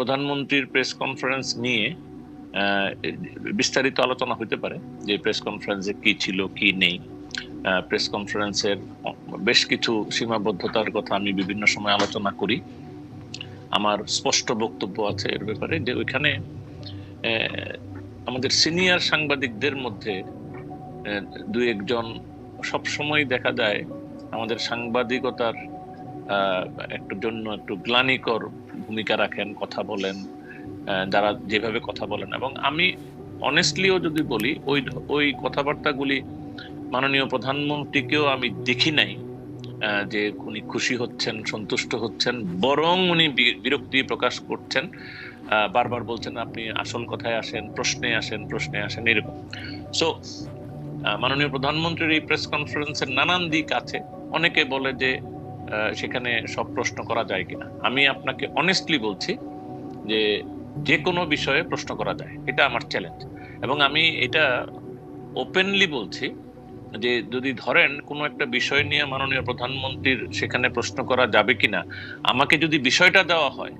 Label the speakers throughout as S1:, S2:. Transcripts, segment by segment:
S1: প্রধানমন্ত্রীর press conference নিয়ে বিস্তারিত আলোচনা হতে পারে যে প্রেস কনফারেন্সে কি ছিল কি নেই। প্রেস কনফারেন্সের বেশ কিছু সীমাবদ্ধতার কথা আমি বিভিন্ন সময় আলোচনা করি। আমার স্পষ্ট বক্তব্য আছে এর ব্যাপারে যে ওইখানে আমাদের সিনিয়র সাংবাদিকদের মধ্যে দুই একজন সবসময় দেখা যায় আমাদের সাংবাদিকতার জন্য একটু গ্লানিকর ভূমিকা রাখেন, কথা বলেন, যারা যেভাবে কথা বলেন। এবং আমি অনেস্টলিও যদি বলি ওই কথাবার্তাগুলি মাননীয় প্রধানমন্ত্রীকেও আমি দেখি নাই যে উনি খুশি হচ্ছেন, সন্তুষ্ট হচ্ছেন, বরং উনি বিরক্তি প্রকাশ করছেন, বারবার বলছেন আপনি আসল কথায় আসেন, প্রশ্নে আসেন এরকম। সো মাননীয় প্রধানমন্ত্রীর এই প্রেস কনফারেন্সের নানান দিক আছে। অনেকে বলে যে সেখানে সব প্রশ্ন করা যায় কিনা। আমি আপনাকে অনেস্টলি বলছি যে কোনো বিষয়ে প্রশ্ন করা যায়, এটা আমার চ্যালেঞ্জ। এবং আমি এটা ওপেনলি বলছি যে যদি ধরেন কোনো একটা বিষয় নিয়ে মাননীয় প্রধানমন্ত্রীর সেখানে প্রশ্ন করা যাবে কিনা, আমাকে যদি বিষয়টা দেওয়া হয়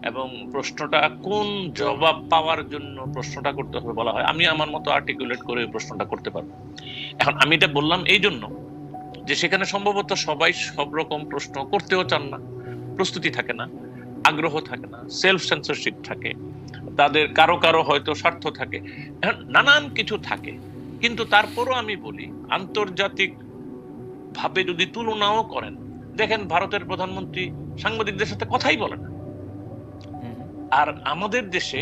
S1: এবং প্রশ্নটা কোন জবাব পাওয়ার জন্য প্রশ্নটা করতে হবে বলা হয়, আমি আমার মতো আর্টিকুলেট করে প্রশ্নটা করতে পারবো। এখন আমি এটা বললাম এই জন্য যে সেখানে সম্ভবত সবাই সব রকম প্রশ্ন করতেও চান না, প্রস্তুতি থাকে না, আগ্রহ থাকে না, সেলফ সেন্সরশিপ থাকে, তাদের কারো কারো হয়তো স্বার্থ থাকে, নানান কিছু থাকে। কিন্তু তারপরও আমি বলি আন্তর্জাতিক ভাবে যদি তুলনাও করেন, দেখেন ভারতের প্রধানমন্ত্রী সাংবাদিকদের সাথে কথাই বলে না। আর আমাদের দেশে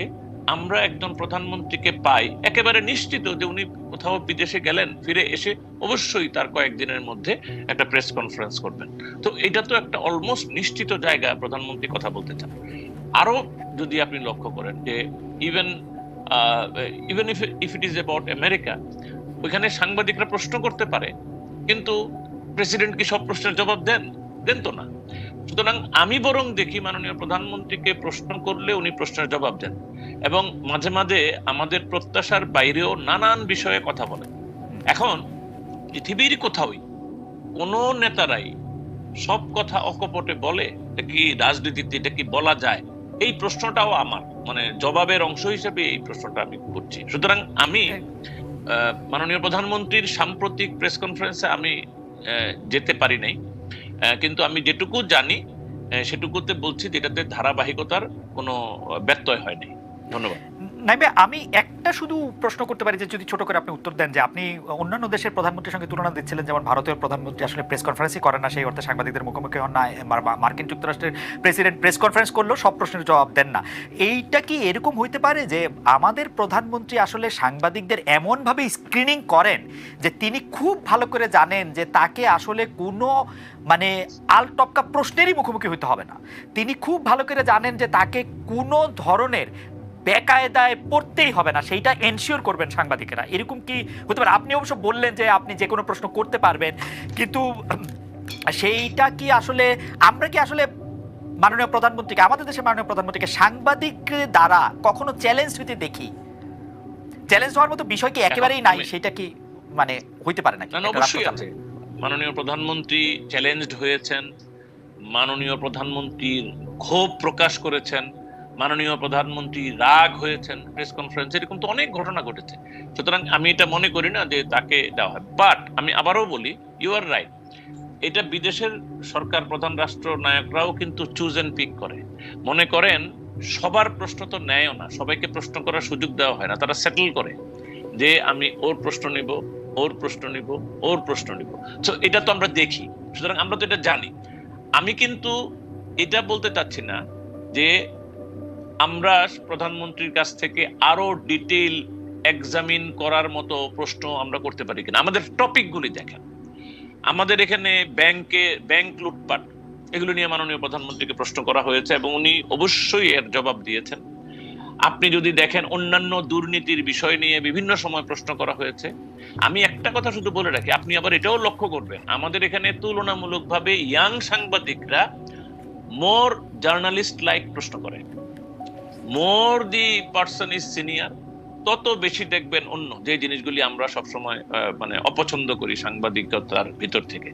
S1: আমরা একজন প্রধানমন্ত্রীকে পাই একেবারে নিশ্চিত যে উনি কোথাও বিদেশে গেলেন, ফিরে এসে অবশ্যই তার কয়েকদিনের মধ্যে একটা প্রেস কনফারেন্স করবেন। তো এটা তো একটা অলমোস্ট নিশ্চিত জায়গা প্রধানমন্ত্রী কথা বলতে চান। আরো যদি আপনি লক্ষ্য করেন যে even if it is about America, ওইখানে সাংবাদিকরা প্রশ্ন করতে পারে, কিন্তু প্রেসিডেন্ট কি সব প্রশ্নের জবাব দেন তো না। সুতরাং আমি বরং দেখি মাননীয় প্রধানমন্ত্রীকে প্রশ্ন করলে উনি প্রশ্নের জবাব দেন, এবং মাঝে মাঝে আমাদের প্রত্যাশার বাইরেও নানান বিষয়ে কথা বলেন। এখন পৃথিবীর কোথাওই কোন নেতারাই সব কথা অকপটে বলে? এটা কি রাজনীতিতে এটা কি বলা যায়? এই প্রশ্নটাও আমার জবাবের অংশ হিসেবে এই প্রশ্নটা আমি করছি। সুতরাং আমি মাননীয় প্রধানমন্ত্রীর সাম্প্রতিক প্রেস কনফারেন্সে আমি যেতে পারি নাই, কিন্তু আমি যেটুকু জানি সেটুকুতে বলছি যে এটাতে ধারাবাহিকতার কোনো ব্যত্যয় হয়নি। ধন্যবাদ।
S2: নাইবে, আমি একটা শুধু প্রশ্ন করতে পারি যে যদি ছোট করে আপনি উত্তর দেন যে আপনি অন্যান্য দেশের প্রধানমন্ত্রীর সঙ্গে তুলনা দিচ্ছিলেন, যেমন ভারতীয় প্রধানমন্ত্রী আসলে প্রেস কনফারেন্সই করেন না, সেই অর্থে সাংবাদিকদের মুখোমুখি হন না। মার্কিন যুক্তরাষ্ট্রের প্রেসিডেন্ট প্রেস কনফারেন্স করলেও সব প্রশ্নের জবাব দেন না। এইটা কি এরকম হইতে পারে যে আমাদের প্রধানমন্ত্রী আসলে সাংবাদিকদের এমনভাবে স্ক্রিনিং করেন যে তিনি খুব ভালো করে জানেন যে তাকে আসলে কোনো আলটপকা প্রশ্নেরই মুখোমুখি হইতে হবে না। তিনি খুব ভালো করে জানেন যে তাকে কোনো ধরনের বেকায়দায় পড়তেই হবে না, সেইটা এনশিওর করবেন সাংবাদিকেরা। এরকম কি হতে পারে? আপনি অবশ্য বললেন যে আপনি যে কোনো প্রশ্ন করতে পারবেন, কিন্তু সেইটা কি আসলে আমরা কি আসলে মাননীয় প্রধানমন্ত্রীকে, আমাদের দেশের মাননীয় প্রধানমন্ত্রীকে সাংবাদিক দ্বারা কখনো চ্যালেঞ্জ হইতে দেখি? চ্যালেঞ্জ হওয়ার মতো বিষয় কি একেবারেই নাই? সেটা কি হইতে পারে না?
S1: অবশ্যই আছে। মাননীয় প্রধানমন্ত্রী চ্যালেঞ্জড হয়েছেন, মাননীয় প্রধানমন্ত্রীর ক্ষোভ প্রকাশ করেছেন, মাননীয় প্রধানমন্ত্রী রাগ হয়েছেন প্রেস কনফারেন্সে, এরকম তো অনেক ঘটনা ঘটেছে। সুতরাং আমি এটা মনে করি না যে তাকে দেওয়া হয়। বাট আমি আবারও বলি, ইউ আর রাইট, এটা বিদেশের সরকার প্রধান রাষ্ট্র নায়করাও কিন্তু চুজ এন্ড পিক করে। মনে করেন সবার প্রশ্ন তো নেয়ও না, সবাইকে প্রশ্ন করার সুযোগ দেওয়া হয় না। তারা সেটেল করে যে আমি ওর প্রশ্ন নিব, ওর প্রশ্ন নিব, ওর প্রশ্ন নিব। তো এটা তো আমরা দেখি, সুতরাং আমরা তো এটা জানি। আমি কিন্তু এটা বলতে চাচ্ছি না যে আমরা প্রধানমন্ত্রীর কাছ থেকে আরো ডিটেইল এক্সামিন করার মতো প্রশ্ন আমরা করতে পারি কিনা। আমাদের টপিকগুলি দেখেন, আমাদের এখানে ব্যাংক লুটপাট, এগুলো নিয়ে মাননীয় প্রধানমন্ত্রীকে প্রশ্ন করা হয়েছে এবং উনি অবশ্যই এর জবাব দিয়েছেন। আপনি যদি দেখেন অন্যান্য দুর্নীতির বিষয় নিয়ে বিভিন্ন সময় প্রশ্ন করা হয়েছে। আমি একটা কথা শুধু বলে রাখি, আপনি আবার এটাও লক্ষ্য করবেন আমাদের এখানে তুলনামূলকভাবে ইয়াং সাংবাদিকরা মোর জার্নালিস্ট লাইক প্রশ্ন করে। মোর দি পার্সন ইজ সিনিয়র, তত বেশি দেখবেন অন্য যে জিনিসগুলি আমরা সবসময় অপছন্দ করি সাংবাদিকতার ভিতর থেকে।